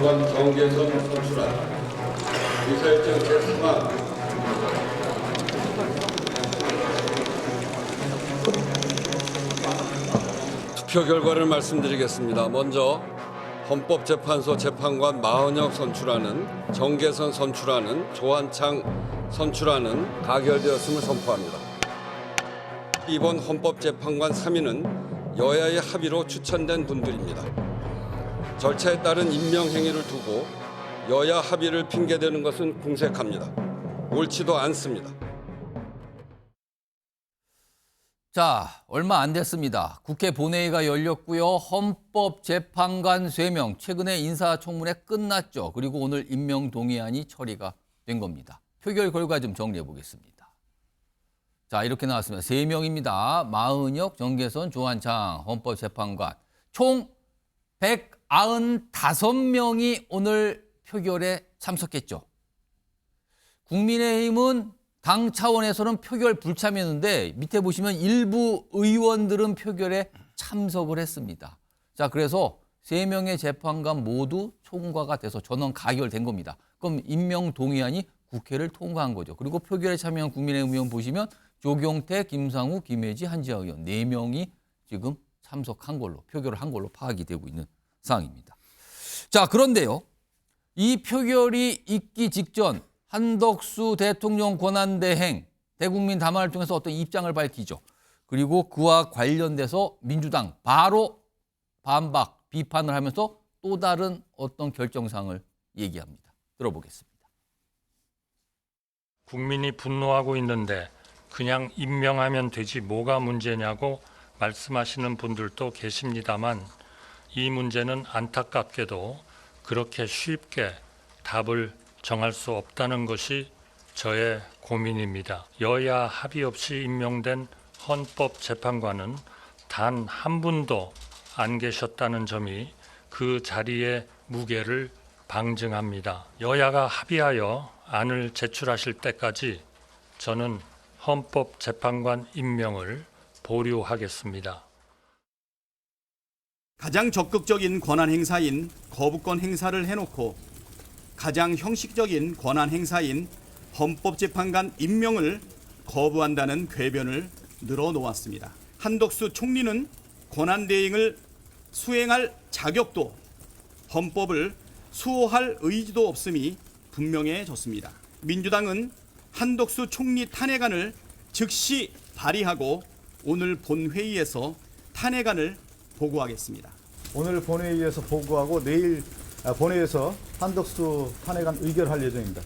재판관 정계선 선출안, 미사일정 제3화 투표 결과를 말씀드리겠습니다. 먼저 헌법재판소 재판관 마은혁 선출안은, 정계선 선출안은, 조한창 선출안은 가결되었음을 선포합니다. 이번 헌법재판관 3인은 여야의 합의로 추천된 분들입니다. 절차에 따른 임명 행위를 두고 여야 합의를 핑계대는 것은 궁색합니다. 옳지도 않습니다. 자, 얼마 안 됐습니다. 국회 본회의가 열렸고요. 헌법재판관 3명, 최근에 인사청문회 끝났죠. 그리고 오늘 임명동의안이 처리가 된 겁니다. 표결 결과 좀 정리해 보겠습니다. 자, 이렇게 나왔습니다. 3명입니다. 마은혁, 정계선, 조한창 헌법재판관. 총 195명이 오늘 표결에 참석했죠. 국민의힘은 당 차원에서는 표결 불참이었는데 밑에 보시면 일부 의원들은 표결에 참석을 했습니다. 자, 그래서 3명의 재판관 모두 총과가 돼서 전원 가결된 겁니다. 그럼 임명 동의안이 국회를 통과한 거죠. 그리고 표결에 참여한 국민의힘 의원 보시면 조경태, 김상우, 김혜지, 한지아 의원 4명이 지금 참석한 걸로, 표결을 한 걸로 파악이 되고 있는 상황입니다. 자, 그런데요. 이 표결이 있기 직전 한덕수 대통령 권한대행 대국민 담화를 통해서 어떤 입장을 밝히죠. 그리고 그와 관련돼서 민주당 바로 반박, 비판을 하면서 또 다른 어떤 결정사항을 얘기합니다. 들어보겠습니다. 국민이 분노하고 있는데 그냥 임명하면 되지 뭐가 문제냐고 말씀하시는 분들도 계십니다만 이 문제는 안타깝게도 그렇게 쉽게 답을 정할 수 없다는 것이 저의 고민입니다. 여야 합의 없이 임명된 헌법재판관은 단 한 분도 안 계셨다는 점이 그 자리의 무게를 방증합니다. 여야가 합의하여 안을 제출하실 때까지 저는 헌법재판관 임명을 보류하겠습니다. 가장 적극적인 권한 행사인 거부권 행사를 해놓고 가장 형식적인 권한 행사인 헌법재판관 임명을 거부한다는 궤변을 늘어놓았습니다. 한덕수 총리는 권한대행을 수행할 자격도 헌법을 수호할 의지도 없음이 분명해졌습니다. 민주당은 한덕수 총리 탄핵안을 즉시 발의하고 오늘 본회의에서 탄핵안을 보고하겠습니다. 오늘 본회의에서 보고하고 내일 본회의에서 한덕수 탄핵안 의결할 예정입니다.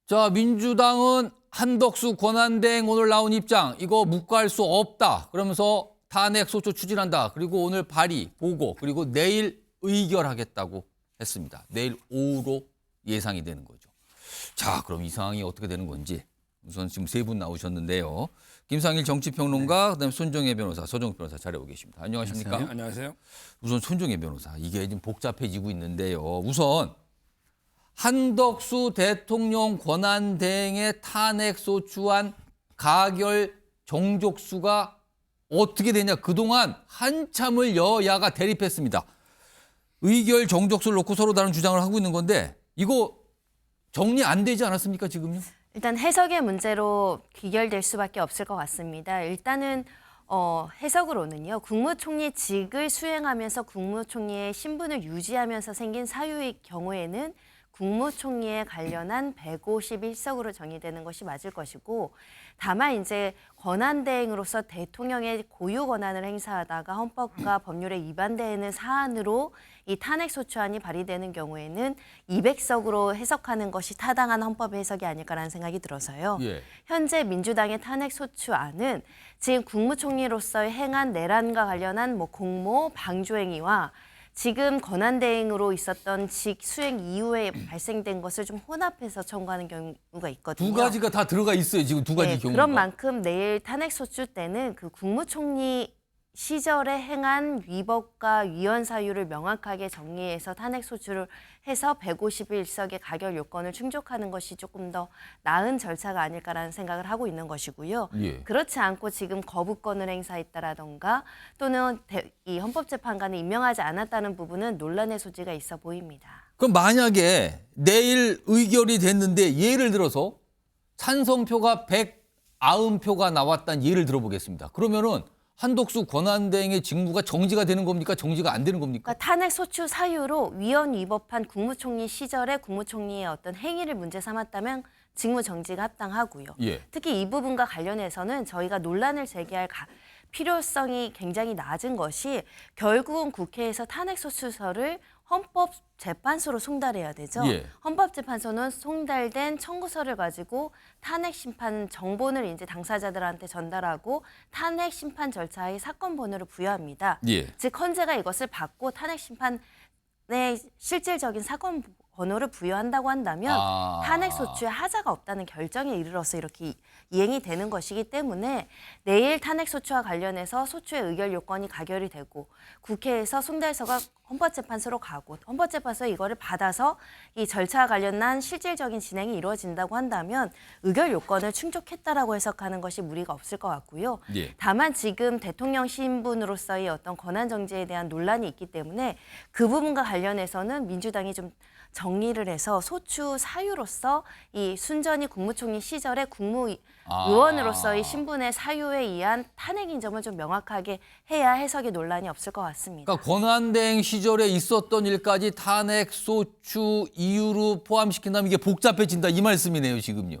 자, 민주당은 한덕수 권한대행 오늘 나온 입장, 이거 묵과할 수 없다. 그러면서 탄핵소추 추진한다. 그리고 오늘 발의, 보고, 그리고 내일 의결하겠다고 했습니다. 내일 오후로 예상이 되는 거죠. 자, 그럼 이 상황이 어떻게 되는 건지 우선 지금 3분 나오셨는데요. 김상일 정치평론가, 그다음에 손정혜 변호사, 서정욱 변호사 자리하고 계십니다. 안녕하십니까? 안녕하세요. 우선 손정혜 변호사, 이게 지금 복잡해지고 있는데요. 우선 한덕수 대통령 권한대행의 탄핵소추안 가결 정족수가 어떻게 되냐. 그동안 한참을 여야가 대립했습니다. 의결 정족수를 놓고 서로 다른 주장을 하고 있는 건데 이거 정리 안 되지 않았습니까, 지금요? 일단 해석의 문제로 귀결될 수밖에 없을 것 같습니다. 일단은 해석으로는요. 국무총리직을 수행하면서 국무총리의 신분을 유지하면서 생긴 사유의 경우에는 국무총리에 관련한 151석으로 정의되는 것이 맞을 것이고, 다만 이제 권한대행으로서 대통령의 고유 권한을 행사하다가 헌법과 법률에 위반되는 사안으로 이 탄핵소추안이 발의되는 경우에는 200석으로 해석하는 것이 타당한 헌법 해석이 아닐까라는 생각이 들어서요. 예. 현재 민주당의 탄핵소추안은 지금 국무총리로서의 행한 내란과 관련한 공모, 방조행위와 지금 권한대행으로 있었던 직 수행 이후에 발생된 것을 좀 혼합해서 청구하는 경우가 있거든요. 두 가지가 다 들어가 있어요, 지금 두 가지 네, 경우가. 그런 만큼 내일 탄핵소추 때는 그 국무총리 시절에 행한 위법과 위헌 사유를 명확하게 정리해서 탄핵 소추를 해서 151석의 가결 요건을 충족하는 것이 조금 더 나은 절차가 아닐까라는 생각을 하고 있는 것이고요. 예. 그렇지 않고 지금 거부권을 행사했다라던가 또는 이 헌법재판관을 임명하지 않았다는 부분은 논란의 소지가 있어 보입니다. 그럼 만약에 내일 의결이 됐는데 예를 들어서 찬성표가 190표가 나왔다는 예를 들어보겠습니다. 그러면은 한덕수 권한대행의 직무가 정지가 되는 겁니까? 정지가 안 되는 겁니까? 그러니까 탄핵 소추 사유로 위헌 위법한 국무총리 시절에 국무총리의 어떤 행위를 문제 삼았다면 직무 정지가 합당하고요. 예. 특히 이 부분과 관련해서는 저희가 논란을 제기할 필요성이 굉장히 낮은 것이 결국은 국회에서 탄핵 소추서를 헌법재판소로 송달해야 되죠. 예. 헌법재판소는 송달된 청구서를 가지고 탄핵 심판 정본을 이제 당사자들한테 전달하고 탄핵 심판 절차의 사건 번호를 부여합니다. 예. 즉 헌재가 이것을 받고 탄핵 심판의 실질적인 사건 번호를 부여한다고 한다면 탄핵 소추에 하자가 없다는 결정에 이르러서 이렇게 이행이 되는 것이기 때문에 내일 탄핵 소추와 관련해서 소추의 의결 요건이 가결이 되고 국회에서 송달서가 헌법재판소로 가고 헌법재판소에 이거를 받아서 이 절차와 관련한 실질적인 진행이 이루어진다고 한다면 의결 요건을 충족했다라고 해석하는 것이 무리가 없을 것 같고요. 예. 다만 지금 대통령 신분으로서의 어떤 권한 정지에 대한 논란이 있기 때문에 그 부분과 관련해서는 민주당이 좀 정리를 해서 소추 사유로서 이 순전히 국무총리 시절에 국무위원으로서의 신분의 사유에 의한 탄핵인 점을 좀 명확하게 해야 해석의 논란이 없을 것 같습니다. 그러니까 권한대행 시절에 있었던 일까지 탄핵 소추 이유로 포함시킨다면 이게 복잡해진다 이 말씀이네요, 지금요.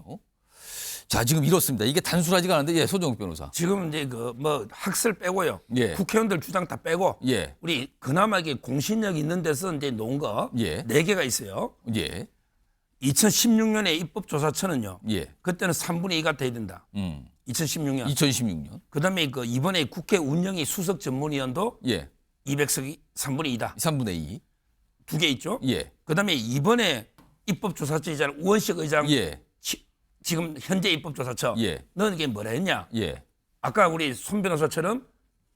자, 지금 이렇습니다. 이게 단순하지가 않은데, 예, 손정욱 변호사. 지금 이제 그 뭐 학설 빼고요. 예. 국회의원들 주장 다 빼고 예. 우리 그나마 이게 공신력 있는 데서 이제 놓은 거 예. 4개가 있어요. 예. 2016년에 입법조사처는요. 예. 그때는 3분의 2가 돼야 된다. 2016년. 2016년. 그다음에 그 이번에 국회 운영위 수석 전문위원도 예. 200석이 3분의 2다. 3분의 2. 2개 있죠. 예. 그다음에 이번에 입법조사처이잖아요. 우원식 의장. 예. 지금 현재 입법조사처. 예. 너는 이게 뭐라 했냐? 예. 아까 우리 손 변호사처럼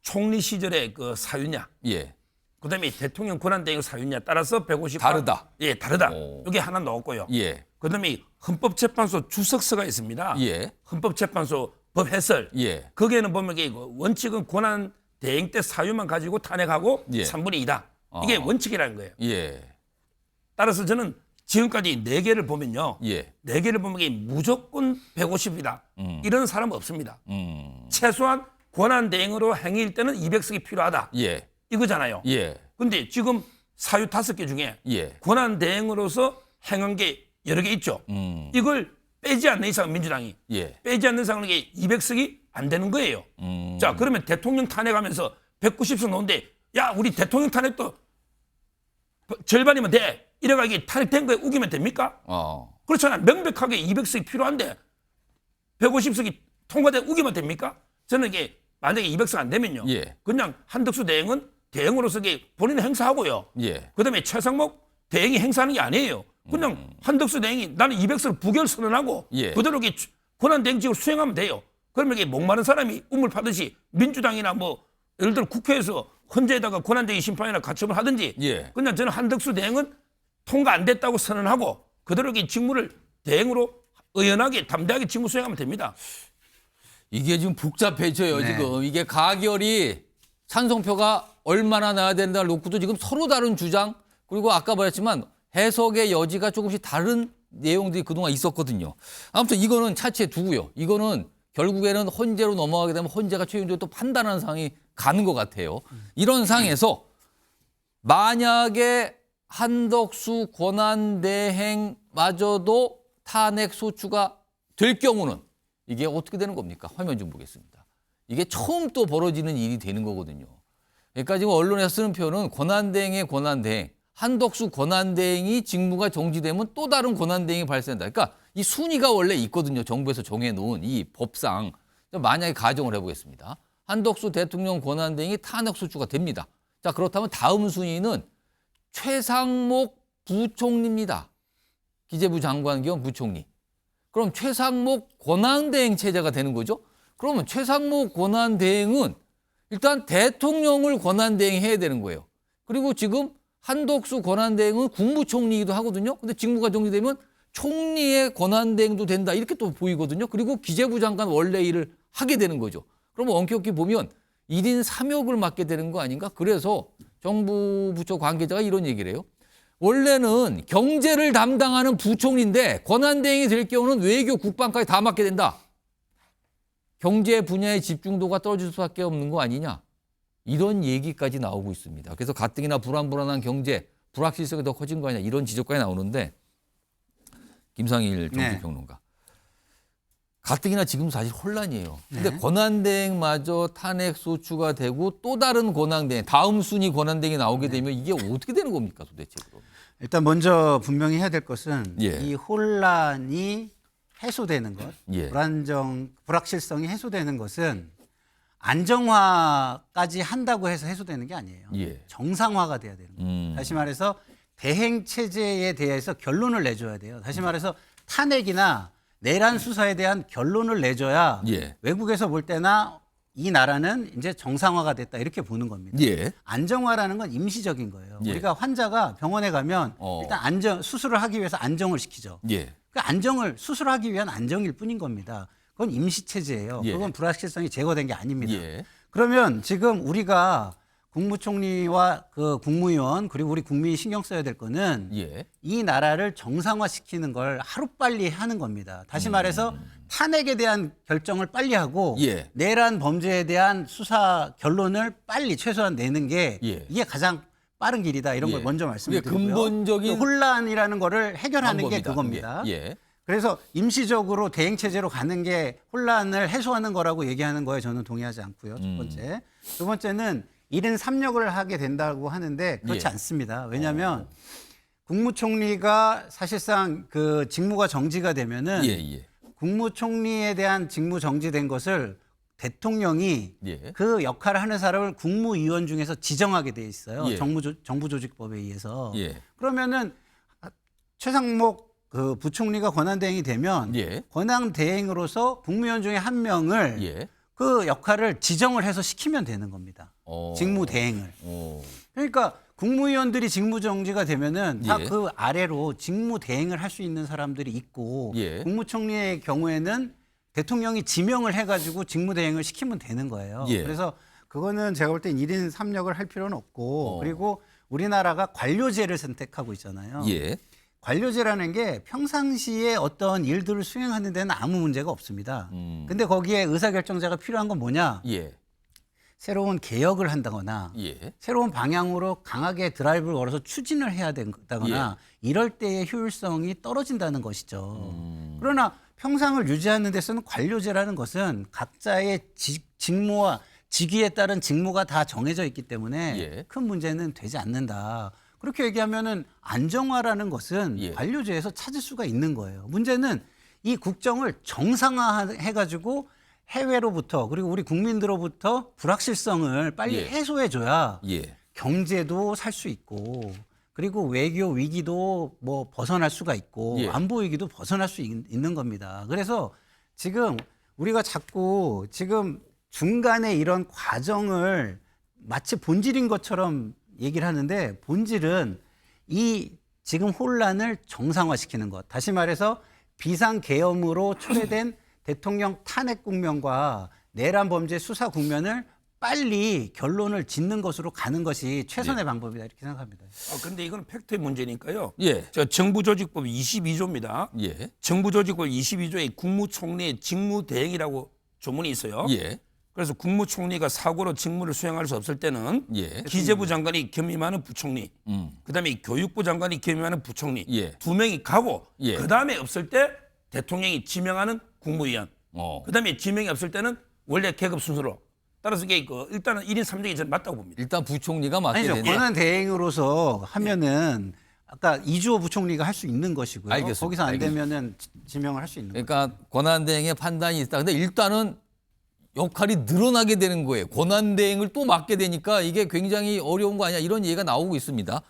총리 시절의 그 사유냐? 예. 그다음에 대통령 권한대행 사유냐 따라서 150 다르다. 예, 다르다. 오. 여기 하나 넣었고요. 예. 그다음에 헌법재판소 주석서가 있습니다. 예. 헌법재판소 법 해설. 예. 거기에는 보면 이게 원칙은 권한 대행 때 사유만 가지고 탄핵하고 예. 3분의 2다. 이게 원칙이라는 거예요. 예. 따라서 저는 지금까지 4개를 보면요. 예. 4개를 보면 이게 무조건 150이다. 이런 사람은 없습니다. 음. 최소한 권한 대행으로 행위일 때는 200석이 필요하다. 예. 이거잖아요. 예. 근데 지금 사유 5개 중에 예. 권한 대행으로서 행한 게 여러 개 있죠. 이걸 빼지 않는 이상 민주당이 예. 빼지 않는 이상은 이게 200석이 안 되는 거예요. 자, 그러면 대통령 탄핵하면서 190석 놓은데 야, 우리 대통령 탄핵도 절반이면 돼. 이래가 이게 탄핵된 거에 우기면 됩니까? 그렇잖아요. 명백하게 200석이 필요한데 150석이 통과돼 우기면 됩니까? 저는 이게 만약에 200석 안 되면요. 예. 그냥 한덕수 대행은 대행으로서 이게 본인은 행사하고요. 예. 그다음에 최상목 대행이 행사하는 게 아니에요. 그냥 한덕수 대행이 나는 200석을 부결 선언하고 예. 그대로 이게 권한 대행직을 수행하면 돼요. 그러면 이게 목마른 사람이 우물 파듯이 민주당이나 뭐 예를 들어 국회에서 헌재에다가 권한 대행 심판이나 가처분 하든지 예. 그냥 저는 한덕수 대행은 통과 안 됐다고 선언하고 그대로 이 직무를 대행으로 의연하게 담대하게 직무 수행하면 됩니다. 이게 지금 복잡해져요, 지금. 이게 가결이 찬성표가 얼마나 나야 된다를 놓고도 지금 서로 다른 주장, 그리고 아까 말했지만 해석의 여지가 조금씩 다른 내용들이 그동안 있었거든요. 아무튼 이거는 차치해 두고요. 이거는 결국에는 헌재로 넘어가게 되면 헌재가 최종적으로 또 판단하는 상황이 가는 것 같아요. 이런 상황에서 만약에 한덕수 권한대행마저도 탄핵 소추가 될 경우는 이게 어떻게 되는 겁니까? 화면 좀 보겠습니다. 이게 처음 또 벌어지는 일이 되는 거거든요. 그러니까 지금 언론에서 쓰는 표현은 권한대행의 권한대행, 한덕수 권한대행이 직무가 정지되면 또 다른 권한대행이 발생한다. 그러니까 이 순위가 원래 있거든요. 정부에서 정해놓은 이 법상. 만약에 가정을 해보겠습니다. 한덕수 대통령 권한대행이 탄핵 소추가 됩니다. 자, 그렇다면 다음 순위는 최상목 부총리입니다. 기재부 장관 겸 부총리. 그럼 최상목 권한대행 체제가 되는 거죠. 그러면 최상목 권한대행은 일단 대통령을 권한대행해야 되는 거예요. 그리고 지금 한덕수 권한대행은 국무총리이기도 하거든요. 근데 직무가 정리되면 총리의 권한대행도 된다. 이렇게 또 보이거든요. 그리고 기재부 장관 원래 일을 하게 되는 거죠. 그러면 엄격히 보면 1인 3역을 맡게 되는 거 아닌가? 그래서 정부 부처 관계자가 이런 얘기를 해요. 원래는 경제를 담당하는 부총리인데 권한대행이 될 경우는 외교, 국방까지 다 맡게 된다. 경제 분야의 집중도가 떨어질 수밖에 없는 거 아니냐. 이런 얘기까지 나오고 있습니다. 그래서 가뜩이나 불안한 경제, 불확실성이 더 커진 거 아니냐. 이런 지적까지 나오는데 김상일 정치평론가. 가뜩이나 지금 사실 혼란이에요. 근데 권한대행마저 탄핵 소추가 되고 또 다른 권한대행, 다음 순위 권한대행이 나오게 되면 이게 어떻게 되는 겁니까 도대체? 그럼? 일단 먼저 분명히 해야 될 것은 예. 이 혼란이 해소되는 것, 예. 불확실성이 해소되는 것은 안정화까지 한다고 해서 해소되는 게 아니에요. 예. 정상화가 돼야 되는 거예요. 다시 말해서 대행 체제에 대해서 결론을 내줘야 돼요. 다시 말해서 탄핵이나 내란 수사에 대한 결론을 내줘야 예. 외국에서 볼 때나 이 나라는 이제 정상화가 됐다 이렇게 보는 겁니다. 예. 안정화라는 건 임시적인 거예요. 예. 우리가 환자가 병원에 가면 일단 수술을 하기 위해서 안정을 시키죠. 예. 그 수술하기 위한 안정일 뿐인 겁니다. 그건 임시 체제예요. 예. 그건 불확실성이 제거된 게 아닙니다. 예. 그러면 지금 우리가 국무총리와 그 국무위원 그리고 우리 국민이 신경 써야 될 거는 예. 이 나라를 정상화시키는 걸 하루빨리 하는 겁니다. 다시 말해서 탄핵에 대한 결정을 빨리 하고 예. 내란 범죄에 대한 수사 결론을 빨리 최소한 내는 게 예. 이게 가장 빠른 길이다 이런 걸 예. 먼저 그게 말씀드리고요. 근본적인 그 혼란이라는 거를 해결하는 게 방법이다. 그겁니다. 예. 그래서 임시적으로 대행 체제로 가는 게 혼란을 해소하는 거라고 얘기하는 거에 저는 동의하지 않고요. 첫 번째. 두 번째는 1인 3역을 하게 된다고 하는데 그렇지 예. 않습니다. 왜냐하면 국무총리가 사실상 그 직무가 정지가 되면은 예. 예. 국무총리에 대한 직무 정지된 것을 대통령이 예. 그 역할을 하는 사람을 국무위원 중에서 지정하게 돼 있어요. 예. 정부조직법에 의해서. 예. 그러면은 최상목 그 부총리가 권한대행이 되면 예. 권한대행으로서 국무위원 중에 한 명을 예. 그 역할을 지정을 해서 시키면 되는 겁니다. 직무대행을. 그러니까 국무위원들이 직무정지가 되면은 다 예. 그 아래로 직무대행을 할 수 있는 사람들이 있고 예. 국무총리의 경우에는 대통령이 지명을 해가지고 직무대행을 시키면 되는 거예요. 예. 그래서 그거는 제가 볼 땐 1인 3역을 할 필요는 없고 그리고 우리나라가 관료제를 선택하고 있잖아요. 예. 관료제라는 게 평상시에 어떤 일들을 수행하는 데는 아무 문제가 없습니다. 근데 거기에 의사결정자가 필요한 건 뭐냐? 예. 새로운 개혁을 한다거나 예. 새로운 방향으로 강하게 드라이브를 걸어서 추진을 해야 된다거나 이럴 때의 효율성이 떨어진다는 것이죠. 그러나 평상을 유지하는 데서는 관료제라는 것은 각자의 직무와 직위에 따른 직무가 다 정해져 있기 때문에 예. 큰 문제는 되지 않는다. 그렇게 얘기하면은 안정화라는 것은 예. 관료제에서 찾을 수가 있는 거예요. 문제는 이 국정을 정상화해가지고 해외로부터 그리고 우리 국민들로부터 불확실성을 빨리 예. 해소해줘야 예. 경제도 살 수 있고 그리고 외교 위기도 뭐 벗어날 수가 있고 예. 안보 위기도 벗어날 수 있는 겁니다. 그래서 지금 우리가 자꾸 지금 중간에 이런 과정을 마치 본질인 것처럼 얘기를 하는데 본질은 이 지금 혼란을 정상화시키는 것. 다시 말해서 비상계엄으로 초래된 대통령 탄핵 국면과 내란 범죄 수사 국면을 빨리 결론을 짓는 것으로 가는 것이 최선의 방법이다 이렇게 생각합니다. 근데 이건 팩트의 문제니까요. 예. 저 정부조직법 22조입니다. 예. 정부조직법 22조에 국무총리의 직무대행이라고 조문이 있어요. 예. 그래서 국무총리가 사고로 직무를 수행할 수 없을 때는 예. 기재부 장관이 겸임하는 부총리, 그다음에 교육부 장관이 겸임하는 부총리 예. 두 명이 가고 예. 그다음에 없을 때 대통령이 지명하는 국무위원, 그다음에 지명이 없을 때는 원래 계급 순서로 따라서 이게 일단은 1인 3역이 저는 맞다고 봅니다. 일단 부총리가 맡게 아니죠. 되냐. 권한 대행으로서 하면은 아까 이주호 부총리가 할 수 있는 것이고요. 알겠습니다. 거기서 안 알겠습니다. 되면은 지명을 할 수 있는 거죠. 그러니까 권한대행의 판단이 있다. 근데 일단은 역할이 늘어나게 되는 거예요. 권한대행을 또 맡게 되니까 이게 굉장히 어려운 거 아니야 이런 얘기가 나오고 있습니다.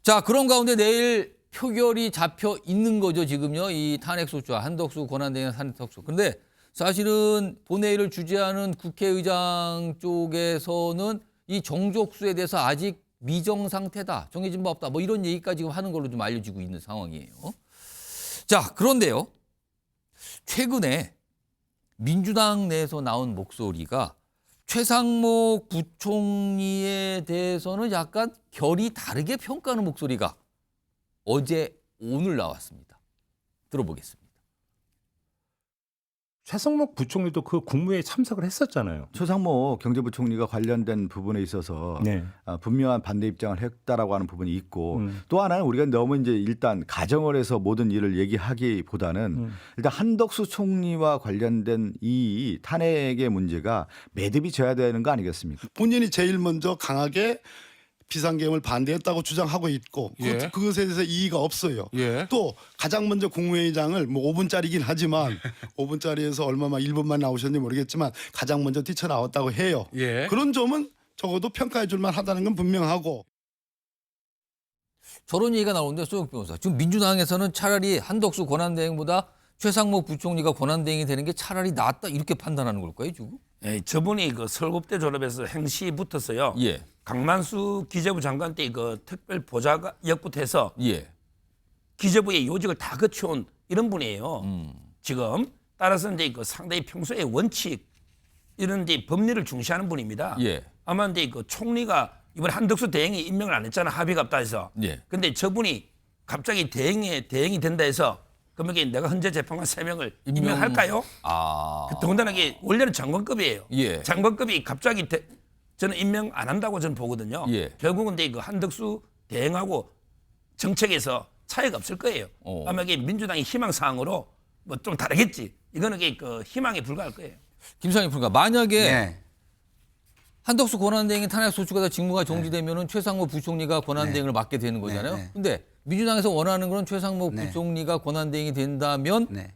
자, 그런 가운데 내일 표결이 잡혀 있는 거죠 지금요. 이 탄핵소추와 한덕수 권한대행 탄핵소추. 그런데 사실은 본회의를 주재하는 국회의장 쪽에서는 이 정족수에 대해서 아직 미정 상태다, 정해진 바 없다, 뭐 이런 얘기까지 지금 하는 걸로 좀 알려지고 있는 상황이에요. 자, 그런데요. 최근에 민주당 내에서 나온 목소리가 최상목 부총리에 대해서는 약간 결이 다르게 평가하는 목소리가 어제 오늘 나왔습니다. 들어보겠습니다. 최상목 부총리도 그 국무회의에 참석을 했었잖아요. 최상목 경제부총리가 관련된 부분에 있어서 네. 분명한 반대 입장을 했다라고 하는 부분이 있고 또 하나는 우리가 너무 이제 일단 가정을 해서 모든 일을 얘기하기보다는 일단 한덕수 총리와 관련된 이 탄핵의 문제가 매듭이 져야 되는 거 아니겠습니까? 본인이 제일 먼저 강하게 비상계엄을 반대했다고 주장하고 있고 예. 그것에 대해서 이의가 없어요. 예. 또 가장 먼저 국무회의장을 뭐 5분짜리긴 하지만 5분짜리에서 얼마만 1분만 나오셨는지 모르겠지만 가장 먼저 뛰쳐나왔다고 해요. 예. 그런 점은 적어도 평가해 줄 만하다는 건 분명하고. 저런 얘기가 나오는데 소영 변호사, 지금 민주당에서는 차라리 한덕수 권한대행보다 최상목 부총리가 권한대행이 되는 게 차라리 낫다 이렇게 판단하는 걸까요, 지금? 예, 저분이 그 서울법대 졸업해서 행시 붙었어요. 예. 강만수 기재부 장관 때 그 특별 보좌가 역부터 해서 예. 기재부의 요직을 다 거쳐온 이런 분이에요. 지금 따라서 이제 그 상당히 평소에 원칙 이런 데 법리를 중시하는 분입니다. 예. 아마 이제 그 총리가 이번 한덕수 대행이 임명을 안 했잖아, 합의가 없다 해서. 예. 근데 저분이 갑자기 대행이 된다 해서 그러면 이게 내가 헌재 재판관 3명을 임명할까요? 아. 더군다나 이게 원래는 장관급이에요. 예. 장관급이 갑자기 저는 임명 안 한다고 저는 보거든요. 예. 결국은 이제 그 한덕수 대행하고 정책에서 차이가 없을 거예요. 아마 이게 민주당의 희망 사항으로 뭐 좀 다르겠지. 이거는 이게 그 희망에 불과할 거예요. 김상희 프로가 만약에 네. 한덕수 권한대행이 탄핵 소추가 다 직무가 정지되면은 최상목 부총리가 권한대행을 맡게 되는 거잖아요. 네. 근데 민주당에서 원하는 건 최상목 네. 부총리가 권한대행이 된다면 네.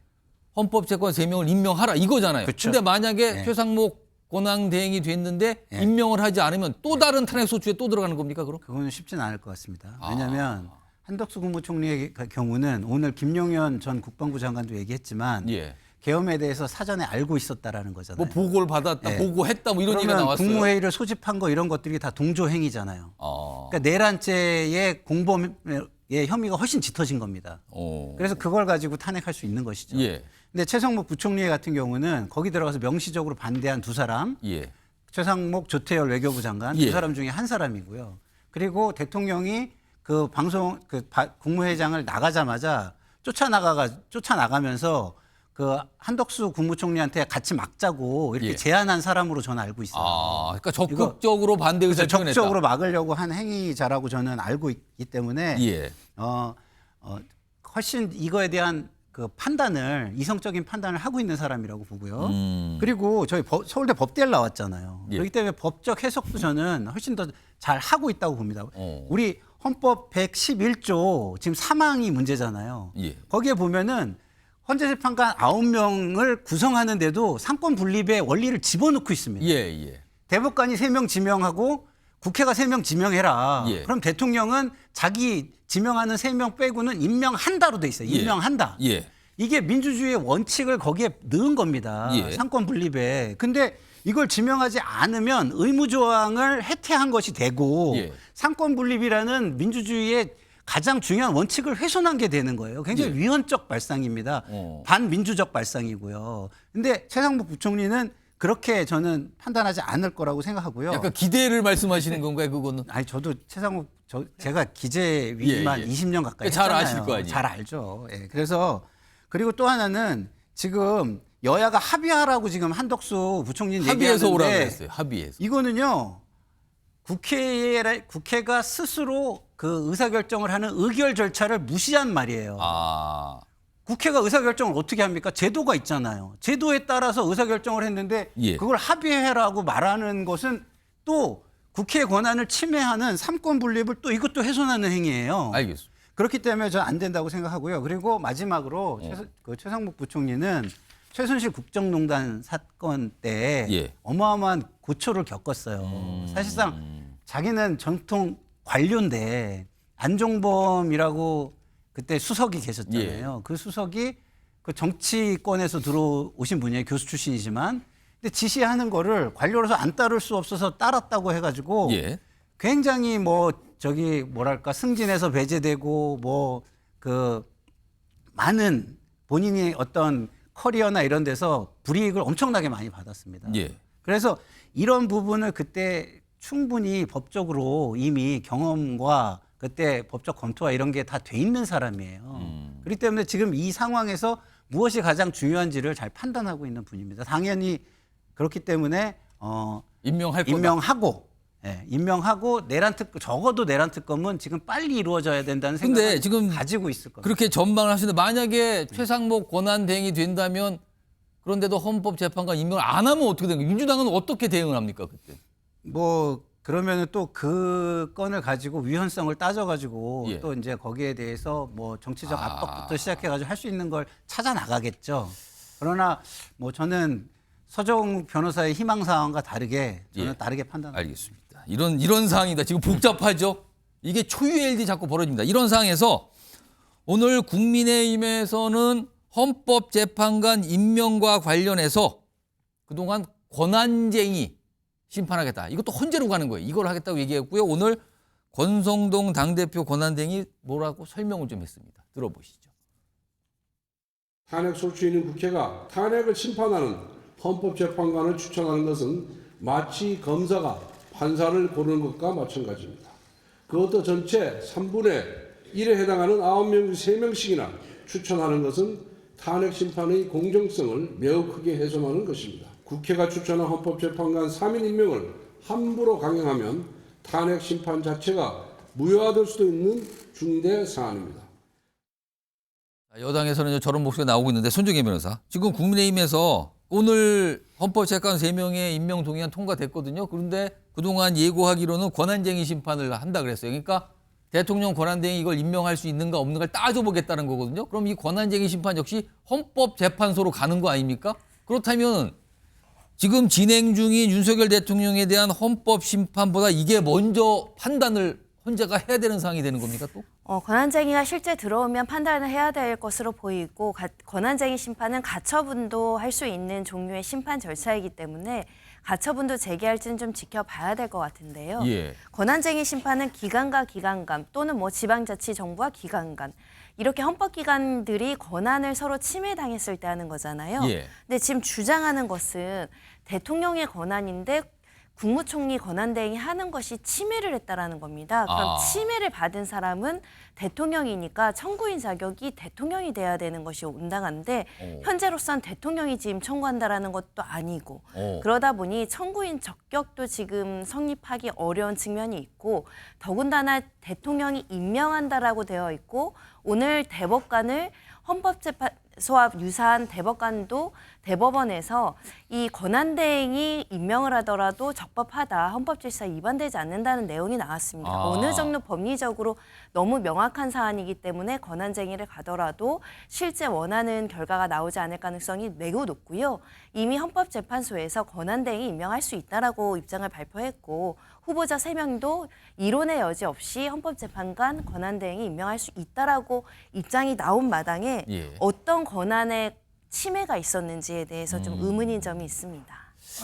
헌법재판 3명을 임명하라 이거잖아요. 그쵸. 근데 만약에 네. 최상목 권한대행이 됐는데 네. 임명을 하지 않으면 또 다른 탄핵 소추에 또 들어가는 겁니까, 그럼? 그거는 쉽지는 않을 것 같습니다. 왜냐하면 한덕수 국무총리의 경우는 오늘 김용현 전 국방부 장관도 얘기했지만 예. 계엄에 대해서 사전에 알고 있었다라는 거잖아요. 뭐 보고를 받았다, 네. 보고했다, 뭐 이런 얘기가 그러면 나왔어요. 국무회의를 소집한 거 이런 것들이 다 동조행위잖아요. 아. 그러니까 내란죄의 공범의 혐의가 훨씬 짙어진 겁니다. 그래서 그걸 가지고 탄핵할 수 있는 것이죠. 예. 근데 최상목 부총리 같은 경우는 거기 들어가서 명시적으로 반대한 두 사람, 예. 최상목 조태열 외교부 장관 예. 두 사람 중에 한 사람이고요. 그리고 대통령이 그 국무회의장을 나가자마자 쫓아나가면서 그 한덕수 국무총리한테 같이 막자고 이렇게 예. 제안한 사람으로 저는 알고 있어요. 아, 그러니까 적극적으로 반대 의사를 그래서 표현했다. 적극적으로 막으려고 한 행위자라고 저는 알고 있기 때문에 예. 훨씬 이거에 대한 그 판단을 이성적인 판단을 하고 있는 사람이라고 보고요. 그리고 저희 서울대 법대를 나왔잖아요. 예. 그렇기 때문에 법적 해석도 저는 훨씬 더 잘 하고 있다고 봅니다. 어. 우리 헌법 111조 지금 사망이 문제잖아요. 예. 거기에 보면은 헌재재판관 9명을 구성하는데도 상권 분립의 원리를 집어넣고 있습니다. 예, 예. 대법관이 3명 지명하고 국회가 3명 지명해라. 예. 그럼 대통령은 자기 지명하는 3명 빼고는 임명한다로 돼 있어요. 예. 임명한다. 예. 이게 민주주의의 원칙을 거기에 넣은 겁니다. 예. 상권 분립에. 근데 이걸 지명하지 않으면 의무조항을 해태한 것이 되고 예. 상권 분립이라는 민주주의의 가장 중요한 원칙을 훼손한 게 되는 거예요. 굉장히 예. 위헌적 발상입니다. 반민주적 발상이고요. 근데 최상목 부총리는 그렇게 저는 판단하지 않을 거라고 생각하고요. 약간 기대를 말씀하시는 건가요, 그거는? 아니 저도 최상목 제가 기재위만 예, 예. 20년 가까이 잘 했잖아요. 아실 거 아니에요. 잘 알죠. 예. 그래서 그리고 또 하나는 지금 여야가 합의하라고 지금 한덕수 부총리는 합의해서 오라고 얘기하는데 했어요. 합의해서. 이거는요. 국회가 스스로 그 의사결정을 하는 의결 절차를 무시한 말이에요. 아. 국회가 의사결정을 어떻게 합니까? 제도가 있잖아요. 제도에 따라서 의사결정을 했는데 예. 그걸 합의해라고 말하는 것은 또 국회의 권한을 침해하는 삼권 분립을 또 이것도 훼손하는 행위예요. 알겠습니다. 그렇기 때문에 저는 안 된다고 생각하고요. 그리고 마지막으로 최상목 부총리는 최순실 국정농단 사건 때 예. 어마어마한 고초를 겪었어요. 사실상 자기는 전통 관료인데 안종범이라고 그때 수석이 계셨잖아요. 그 수석이 그 정치권에서 들어오신 분이에요. 교수 출신이지만. 근데 지시하는 거를 관료로서 안 따를 수 없어서 따랐다고 해가지고 예. 굉장히 뭐 저기 뭐랄까 승진해서 배제되고 뭐 그 많은 본인이 어떤 커리어나 이런 데서 불이익을 엄청나게 많이 받았습니다. 예. 그래서 이런 부분을 그때 충분히 법적으로 이미 경험과 그때 법적 검토와 이런 게 다 돼 있는 사람이에요. 그렇기 때문에 지금 이 상황에서 무엇이 가장 중요한지를 잘 판단하고 있는 분입니다. 당연히 그렇기 때문에 임명할 거다. 임명하고 내란 특검 적어도 내란 특검은 지금 빨리 이루어져야 된다는 근데 생각을 지금 가지고 있을 겁니다. 그렇게 전망을 하시는데 만약에 최상목 권한대행이 된다면 그런데도 헌법재판관 임명을 안 하면 어떻게 되는 거예요? 민주당은 어떻게 대응을 합니까 그때? 뭐 그러면은 또 그 건을 가지고 위헌성을 따져가지고 예. 또 이제 거기에 대해서 뭐 정치적 압박부터 시작해가지고 할 수 있는 걸 찾아 나가겠죠. 그러나 뭐 저는 서정 변호사의 희망사항과 다르게 저는 예. 다르게 판단합니다. 알겠습니다. 이런 상황이다. 지금 복잡하죠. 이게 초유의 일이 자꾸 벌어집니다. 이런 상황에서 오늘 국민의힘에서는 헌법재판관 임명과 관련해서 그동안 권한쟁의 심판하겠다. 이것도 헌재로 가는 거예요. 이걸 하겠다고 얘기했고요. 오늘 권성동 당대표 권한대행이 뭐라고 설명을 좀 했습니다. 들어보시죠. 탄핵 소추 있는 국회가 탄핵을 심판하는 헌법재판관을 추천하는 것은 마치 검사가 판사를 고르는 것과 마찬가지입니다. 그것도 전체 3분의 1에 해당하는 9명, 3명씩이나 추천하는 것은 탄핵 심판의 공정성을 매우 크게 훼손하는 것입니다. 국회가 추천한 헌법재판관 3인 임명을 함부로 강행하면 탄핵 심판 자체가 무효화될 수도 있는 중대 사안입니다. 여당에서는 저런 목소리가 나오고 있는데 손정혜 변호사. 지금 국민의힘에서 오늘 헌법재판관 3명의 임명 동의안 통과됐거든요. 그런데 그동안 예고하기로는 권한쟁의 심판을 한다 그랬어요. 그러니까 대통령 권한대행이 이걸 임명할 수 있는가 없는가를 따져보겠다는 거거든요. 그럼 이 권한쟁의 심판 역시 헌법재판소로 가는 거 아닙니까? 그렇다면 지금 진행 중인 윤석열 대통령에 대한 헌법심판보다 이게 먼저 판단을 헌재가 해야 되는 상황이 되는 겁니까 또? 권한쟁의가 실제 들어오면 판단을 해야 될 것으로 보이고 권한쟁의 심판은 가처분도 할 수 있는 종류의 심판 절차이기 때문에 가처분도 제기할지는 좀 지켜봐야 될 것 같은데요. 예. 권한쟁의 심판은 기관과 기관 간 또는 뭐 지방자치정부와 기관 간 이렇게 헌법기관들이 권한을 서로 침해당했을 때 하는 거잖아요. 예. 근데 지금 주장하는 것은 대통령의 권한인데 국무총리 권한대행이 하는 것이 침해를 했다라는 겁니다. 그럼 침해를 받은 사람은 대통령이니까 청구인 자격이 대통령이 돼야 되는 것이 온당한데 현재로선 대통령이 지금 청구한다라는 것도 아니고 그러다 보니 청구인 적격도 지금 성립하기 어려운 측면이 있고 더군다나 대통령이 임명한다라고 되어 있고 오늘 대법관을 헌법재판소와 유사한 대법관도 대법원에서 이 권한대행이 임명을 하더라도 적법하다, 헌법질서 위반되지 않는다는 내용이 나왔습니다. 어느 정도 법리적으로 너무 명확한 사안이기 때문에 권한쟁의를 가더라도 실제 원하는 결과가 나오지 않을 가능성이 매우 높고요. 이미 헌법재판소에서 권한대행이 임명할 수 있다라고 입장을 발표했고 후보자 3명도 이론의 여지 없이 헌법재판관 권한대행이 임명할 수 있다라고 입장이 나온 마당에 어떤 권한의 침해가 있었는지에 대해서 좀 의문인 점이 있습니다.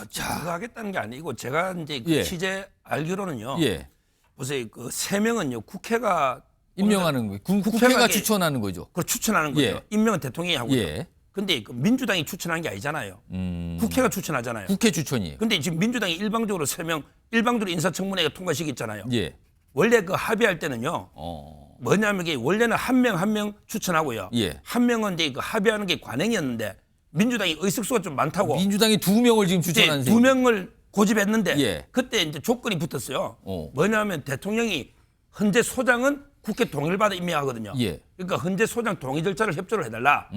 제가 하겠다는 게 아니고 제가 이제 그 취재 알기로는요. 보세요. 그 3명은요. 국회가 임명하는 거예요. 국회가 추천하는 거죠. 그걸 추천하는 거죠. 임명은 대통령이 하고요. 근데 그 민주당이 추천한 게 아니잖아요. 국회가 추천하잖아요. 국회 추천이에요. 근데 지금 민주당이 일방적으로 3명 일방적으로 인사청문회가 통과시켰잖아요. 원래 그 합의할 때는요. 뭐냐면 이게 원래는 한 명 추천하고요. 한 명은 이제 그 합의하는 게 관행이었는데 민주당이 의석수가 좀 많다고. 민주당이 2명을 지금 추천한 셈. 2명을 고집했는데 그때 이제 조건이 붙었어요. 뭐냐면 대통령이 헌재 소장은 국회 동의를 받아 임명하거든요. 그러니까 헌재 소장 동의 절차를 협조를 해달라.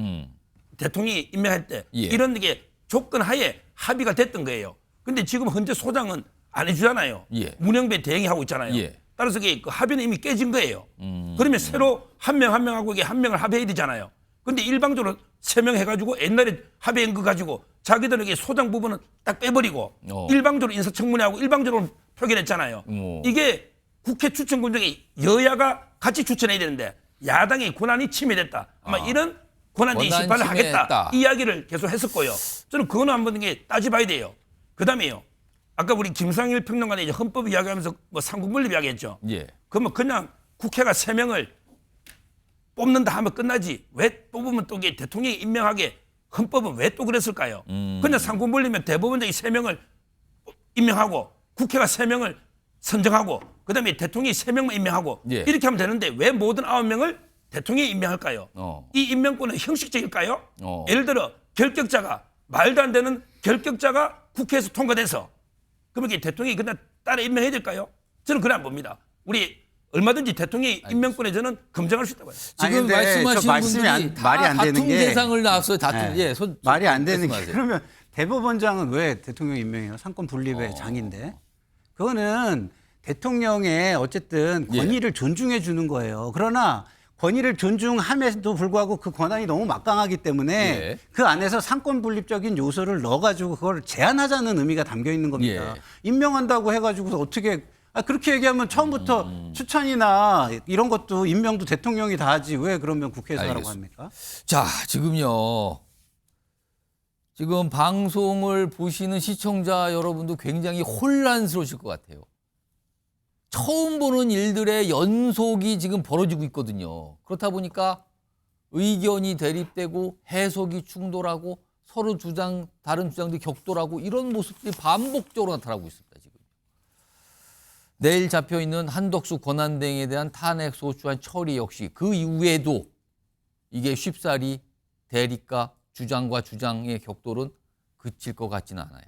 대통령이 임명할 때 이런 게 조건 하에 합의가 됐던 거예요. 근데 지금 헌재 소장은 안 해주잖아요. 문영배 대행이 하고 있잖아요. 따라서 그 합의는 이미 깨진 거예요. 그러면 새로 한 명하고 이게 한 명을 합의해야 되잖아요. 근데 일방적으로 3명 해가지고 옛날에 합의한 거 가지고 자기들에게 소장 부분은 딱 빼버리고 일방적으로 인사청문회하고 일방적으로 표결했잖아요. 이게 국회 추천 과정에 여야가 같이 추천해야 되는데 야당의 권한이 침해됐다. 아마 이런 권한쟁의 권한 심판을 침해했다. 하겠다. 이야기를 계속 했었고요. 저는 그거는 한번 이게 따져봐야 돼요. 그다음에요. 아까 우리 김상일 평론가는 이제 헌법 이야기하면서 뭐 상국분립 이야기했죠. 예. 그러면 그냥 국회가 3명을 뽑는다 하면 끝나지. 왜 뽑으면 또 이게 대통령이 임명하게 헌법은 왜 또 그랬을까요? 그냥 상국분립이면 대법원장이 3명을 임명하고 국회가 3명을 선정하고 그다음에 대통령이 3명만 임명하고 예. 이렇게 하면 되는데 왜 모든 9명을 대통령이 임명할까요? 이 임명권은 형식적일까요? 예를 들어 결격자가 말도 안 되는 결격자가 국회에서 통과돼서 그러면 이게 대통령이 그냥 따라 임명해야 될까요? 저는 그래 안 봅니다. 우리 얼마든지 대통령의 임명권에 저는 검증할 수 있다고 봐요. 아니, 지금 근데 저 말씀하시는 말씀이 분들이 다 말이 안 되는 다툼 게 대상을 나왔어요. 다툼. 네. 예, 말이 안 되는 게 말씀하세요. 그러면 대법원장은 왜 대통령 임명해요? 상권 분립의 장인데. 그거는 대통령의 어쨌든 권위를 존중해 주는 거예요. 그러나 권위를 존중함에도 불구하고 그 권한이 너무 막강하기 때문에 예. 그 안에서 상권 분립적인 요소를 넣어가지고 그걸 제한하자는 의미가 담겨 있는 겁니다. 예. 임명한다고 해가지고 어떻게 그렇게 얘기하면 처음부터 추천이나 이런 것도 임명도 대통령이 다 하지 왜 그러면 국회에서 하라고 알겠습니다. 합니까? 자, 지금요. 지금 방송을 보시는 시청자 여러분도 굉장히 혼란스러우실 것 같아요. 처음 보는 일들의 연속이 지금 벌어지고 있거든요. 그렇다 보니까 의견이 대립되고 해석이 충돌하고 서로 다른 주장들이 격돌하고 이런 모습들이 반복적으로 나타나고 있습니다. 지금. 내일 잡혀있는 한덕수 권한대행에 대한 탄핵 소추안 처리 역시 그 이후에도 이게 쉽사리 대립과 주장과 주장의 격돌은 그칠 것 같지는 않아요.